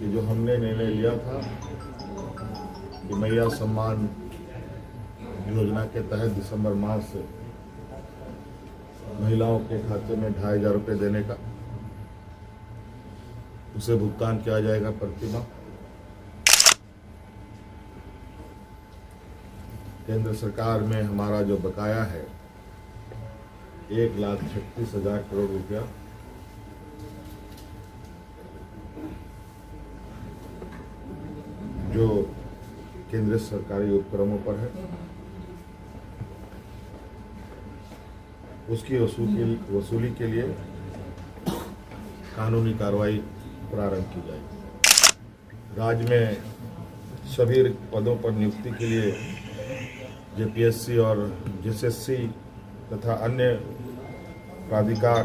कि जो हमने निर्णय लिया था कि मैया सम्मान योजना के तहत दिसंबर माह से महिलाओं के खाते में 2500 रुपये देने का, उसे भुगतान किया जाएगा प्रति माह। केंद्र सरकार में हमारा जो बकाया है 1,36,000 करोड़ रुपया, जो केंद्रीय सरकारी उपक्रमों पर है, उसकी वसूली के लिए कानूनी कार्रवाई प्रारंभ की जाएगी। राज्य में सभी पदों पर नियुक्ति के लिए जेपीएससी और जेएसएससी तथा अन्य प्राधिकार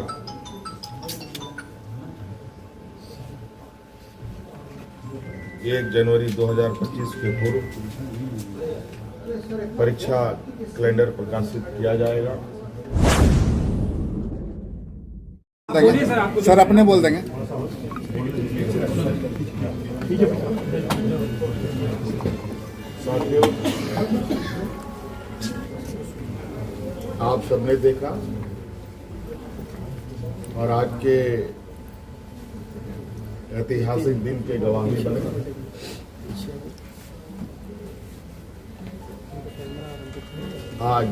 जनवरी 2025 के पूर्व परीक्षा कैलेंडर प्रकाशित किया जाएगा। सर अपने बोल देंगे। साथियों, आप सबने देखा और आज के ऐतिहासिक दिन के गवाही बने। आज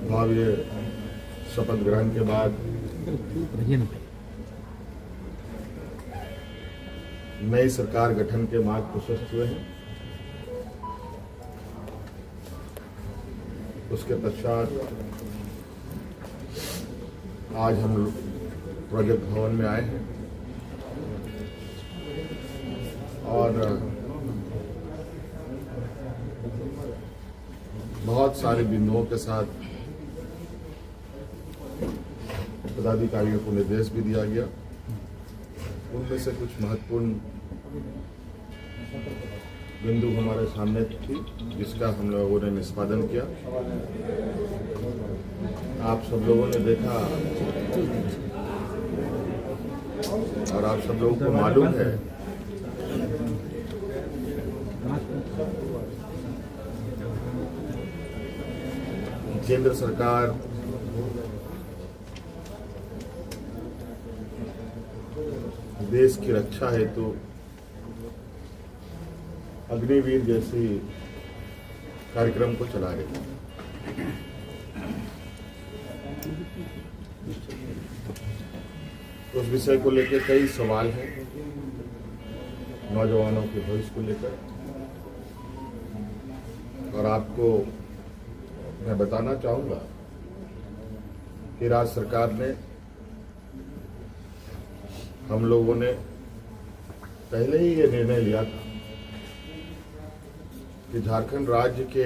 भव्य शपथ ग्रहण के बाद नई सरकार गठन के मार्ग प्रशस्त हुए हैं। उसके पश्चात आज हम प्रोजेक्ट भवन में आए हैं और बहुत सारे बिंदुओं के साथ पदाधिकारियों को निर्देश भी दिया गया। उनमें से कुछ महत्वपूर्ण बिंदु हमारे सामने थी, जिसका हम लोगों ने निष्पादन किया। आप सब लोगों ने देखा और आप सब लोगों को मालूम है केंद्र सरकार देश की रक्षा हेतु अग्निवीर जैसी कार्यक्रम को चला रही है। उस विषय को लेकर कई सवाल हैं, नौजवानों के भविष्य को लेकर, और आपको मैं बताना चाहूंगा कि राज्य सरकार ने, हम लोगों ने पहले ही ये निर्णय लिया था कि झारखंड राज्य के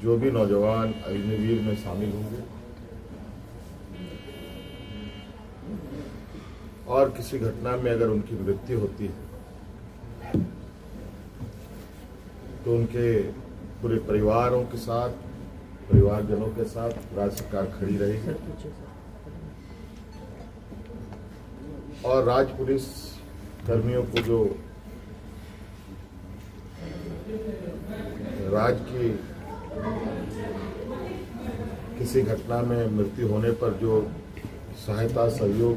जो भी नौजवान अग्निवीर में शामिल होंगे और किसी घटना में अगर उनकी मृत्यु होती है तो उनके पूरे परिवारों के साथ, परिवारजनों के साथ राज्य सरकार खड़ी रहेगी और राज्य पुलिस कर्मियों को जो राज्य की किसी घटना में मृत्यु होने पर जो सहायता सहयोग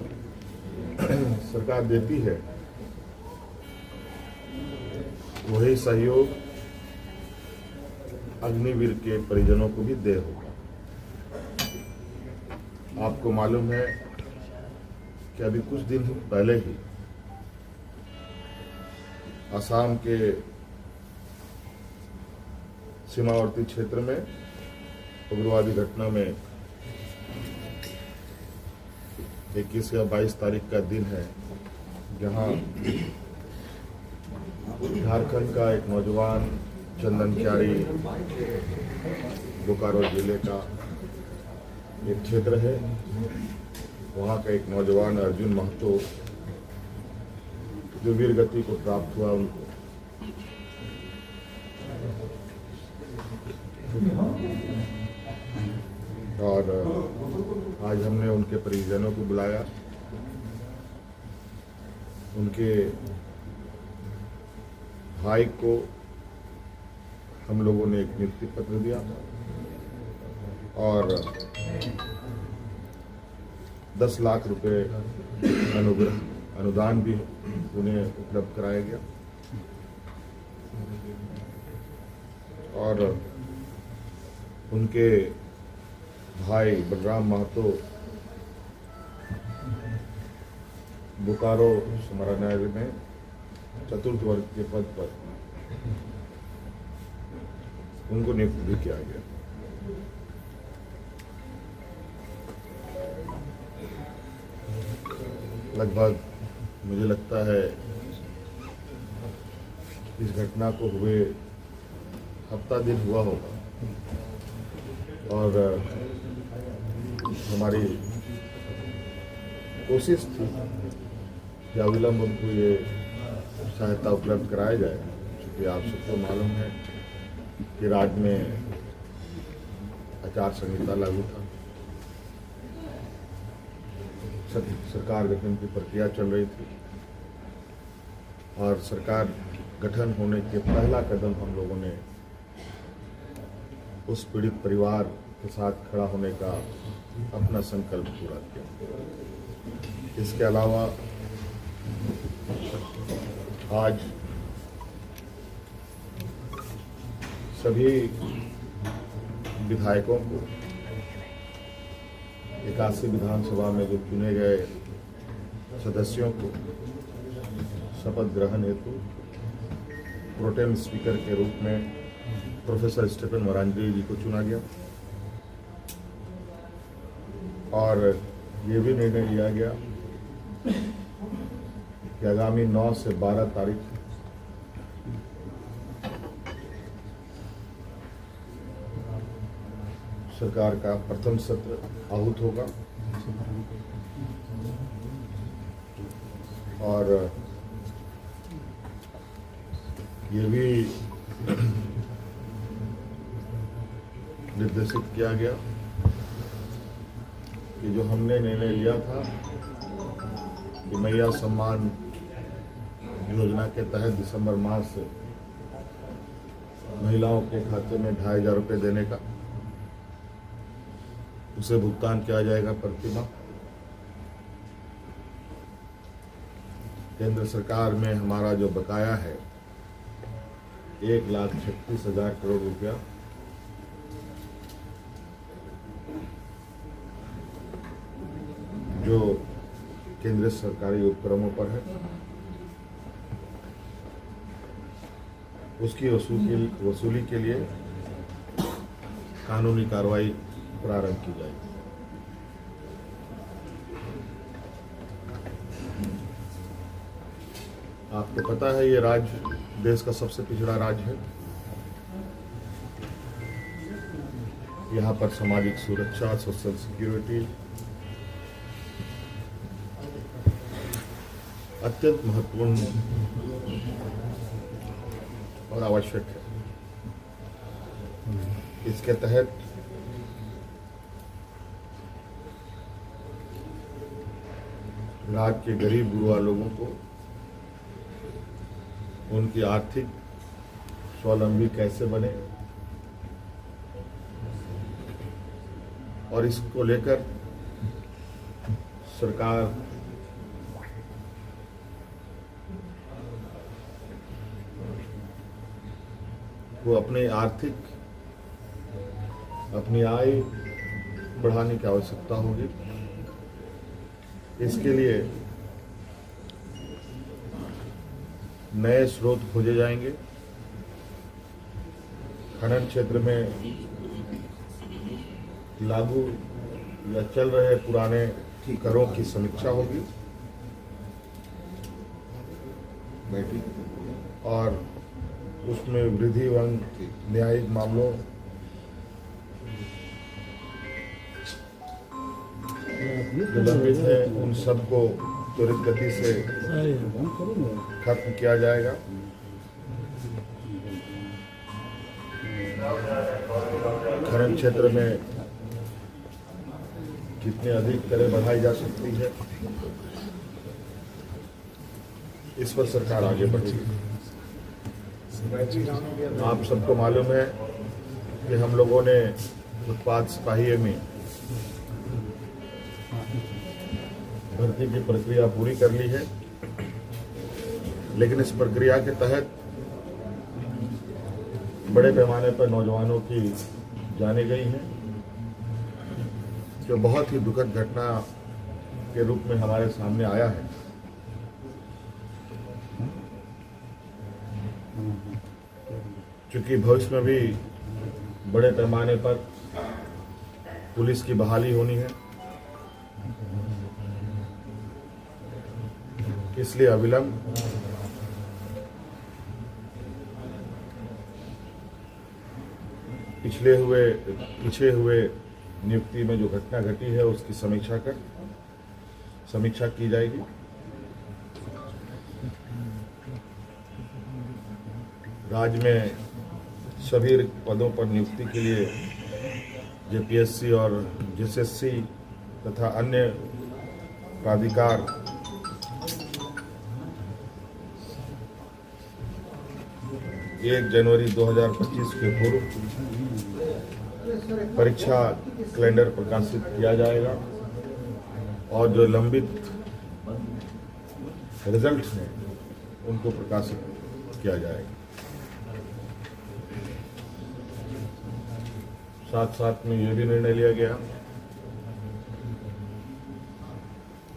सरकार देती है, वही सहयोग अग्निवीर के परिजनों को भी दे होगा। आपको मालूम है कि अभी कुछ दिन पहले ही असम के सीमावर्ती क्षेत्र में उग्रवादी घटना में 21 या 22 तारीख का दिन है, जहां झारखंड का एक नौजवान चंदन क्यारी, बोकारो जिले का एक क्षेत्र है, वहाँ का एक नौजवान अर्जुन महतो जो वीर गति को प्राप्त हुआ, उनको और आज हमने उनके परिजनों को बुलाया, उनके भाई को हम लोगों ने एक नियुक्ति पत्र दिया और 10 लाख रुपए अनुदान भी उन्हें उपलब्ध कराया गया और उनके भाई बलराम महतो बोकारो समाहरणालय में चतुर्थ वर्ग के पद पर उनको नियुक्त भी किया गया। लगभग मुझे लगता है इस घटना को हुए हफ्ता दिन हुआ होगा और हमारी कोशिश थी कि अविलंब उनको ये सहायता उपलब्ध कराया जाए, क्योंकि आप सबको मालूम है कि राज्य में आचार संहिता लागू था, सरकार गठन की प्रक्रिया चल रही थी और सरकार गठन होने के पहला कदम हम लोगों ने उस पीड़ित परिवार के साथ खड़ा होने का अपना संकल्प पूरा किया। इसके अलावा आज सभी विधायकों को 81 विधानसभा में जो चुने गए सदस्यों को शपथ ग्रहण हेतु प्रोटेम स्पीकर के रूप में प्रोफेसर स्टीफन मरांडी जी को चुना गया और ये भी निर्णय लिया गया कि आगामी 9 से 12 तारीख सरकार का प्रथम सत्र आहूत होगा और ये भी निर्देशित किया गया कि जो हमने निर्णय लिया था कि मैया सम्मान योजना के तहत दिसंबर माह से महिलाओं के खाते में 2,500 रुपये देने का, उसे भुगतान किया जाएगा प्रति माह। केंद्र सरकार में हमारा जो बकाया है 1,36,000 करोड़ रुपया, जो केंद्रीय सरकारी उपक्रमों पर है, उसकी वसूली के लिए कानूनी कार्रवाई प्रारंभ की जाएगी। आपको पता है ये राज्य देश का सबसे पिछड़ा राज्य है। यहाँ पर सामाजिक सुरक्षा, सोशल सिक्योरिटी अत्यंत महत्वपूर्ण और आवश्यक है। इसके तहत राज्य के गरीब गुरुआ लोगों को उनकी आर्थिक स्वावलंबी कैसे बने और इसको लेकर सरकार को अपनी आय बढ़ाने की आवश्यकता होगी। इसके लिए नए स्रोत खोजे जाएंगे। खनन क्षेत्र में लागू या चल रहे पुराने करों की समीक्षा होगी और उसमें वृद्धि एवं न्यायिक मामलों जो लंबित है उन सबको त्वरित गति से खत्म किया जाएगा। खनन क्षेत्र में कितने अधिक करें बढ़ाई जा सकती है, इस पर सरकार आगे बढ़ेगी। आप सबको मालूम है कि हम लोगों ने उत्पाद सिपाही में भर्ती की प्रक्रिया पूरी कर ली है, लेकिन इस प्रक्रिया के तहत बड़े पैमाने पर नौजवानों की जाने गई हैं, जो बहुत ही दुखद घटना के रूप में हमारे सामने आया है। क्योंकि भविष्य में भी बड़े पैमाने पर पुलिस की बहाली होनी है, इसलिए अविलंब पीछे हुए नियुक्ति में जो घटना घटी है उसकी समीक्षा की जाएगी। राज्य में सभी पदों पर नियुक्ति के लिए जेपीएससी और जेएसएससी तथा अन्य प्राधिकार 1 जनवरी 2025 के पूर्व परीक्षा कैलेंडर प्रकाशित किया जाएगा और जो लंबित रिजल्ट हैं उनको प्रकाशित किया जाएगा। साथ साथ में ये भी निर्णय लिया गया,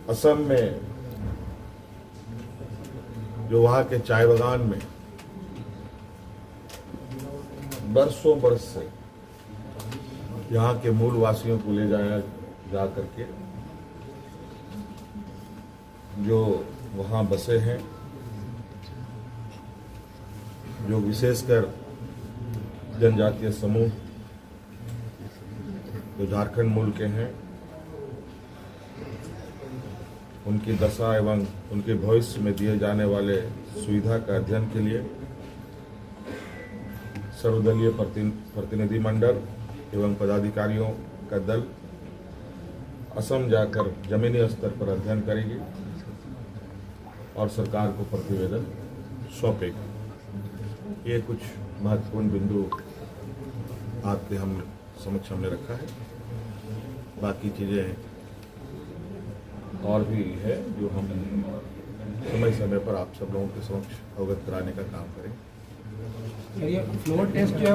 असम में जो वहां के चाय बागान में बरसों बरस से यहाँ के मूल वासियों को ले जाया जा करके जो वहाँ बसे हैं, जो विशेषकर जनजातीय समूह जो झारखंड मूल के हैं, उनकी दशा एवं उनके भविष्य में दिए जाने वाले सुविधा का अध्ययन के लिए सर्वदलीय प्रतिनिधि मंडल एवं पदाधिकारियों का दल असम जाकर जमीनी स्तर पर अध्ययन करेगी और सरकार को प्रतिवेदन सौंपेगी। ये कुछ महत्वपूर्ण बिंदु आपके समक्ष हमने रखा है। बाकी चीजें और भी है जो हम समय समय पर आप सब लोगों के समक्ष अवगत कराने का काम करें। ये फ्लोर टेस्ट जो है